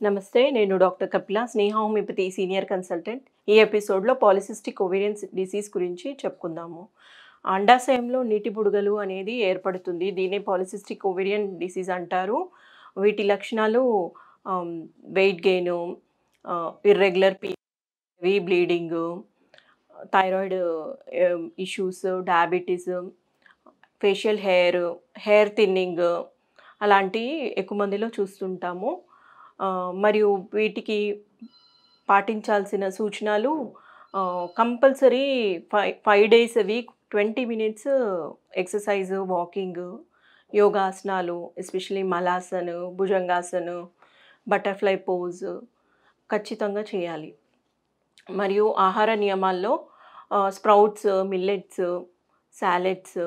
నమస్తే. నేను డాక్టర్ కపిల, స్నేహ homeopathy senior consultant. ఈ ఎపిసోడ్‌లో పాలిసిస్టిక్ ఓవేరియన్ డిసీజ్ గురించి చెప్పుకుందాము. అండాశయంలో నీటి బుడగలు అనేది ఏర్పడుతుంది. దీన్నే పాలిసిస్టిక్ ఓవేరియన్ డిసీజ్ అంటారు. వీటి లక్షణాలు ah, weight gain, irregular heavy bleeding, thyroid issues, diabetes, facial hair thinning అలాంటివి ఎక్కువ మందిలో చూస్తుంటాము. మరియు వీటికి పాటించాల్సిన సూచనలు compulsory 5 days a week 20 minutes exercise, walking, యోగాసనాలు especially Malasan, Bhujangasan, butterfly pose ఖచ్చితంగా చేయాలి. మరియు ఆహార నియమాల్లో sprouts, millets, salads,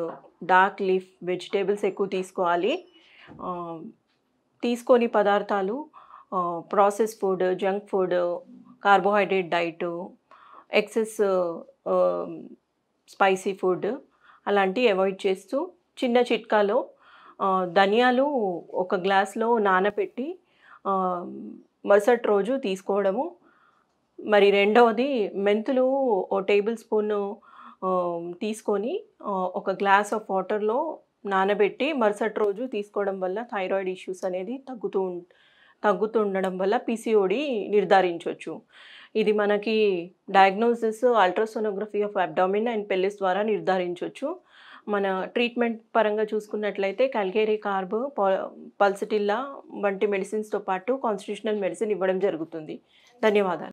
dark leaf vegetables ఎక్కువ తీసుకోవాలి. ఆహ్, తీసుకోని పదార్థాలు process food, junk food, carbohydrate diet, excess ah, spicy food అలాంటివి అవాయిడ్ చేస్తూ చిన్న చిట్కాలో ధనియాలు ఒక గ్లాస్‌లో నానబెట్టి ఆహ్, మరుసటి రోజు తీసుకోవడము. మరి రెండవది మెంతులు ఓ టేబుల్ స్పూను తీసుకొని ఒక గ్లాస్ ఆఫ్ వాటర్‌లో నానబెట్టి మరుసటి రోజు తీసుకోవడం వల్ల థైరాయిడ్ ఇష్యూస్ అనేది తగ్గుతుండడం వల్ల పీసీఓడీ నిర్ధారించొచ్చు. ఇది మనకి diagnosis ultrasonography of abdomen and pelvis ద్వారా నిర్ధారించొచ్చు. మన ట్రీట్మెంట్ పరంగా చూసుకున్నట్లయితే కాల్కేరి కార్బ్, పల్సటిల్లా వంటి మెడిసిన్స్‌తో పాటు కాన్స్టిట్యూషనల్ మెడిసిన్ ఇవ్వడం జరుగుతుంది. ధన్యవాదాలు.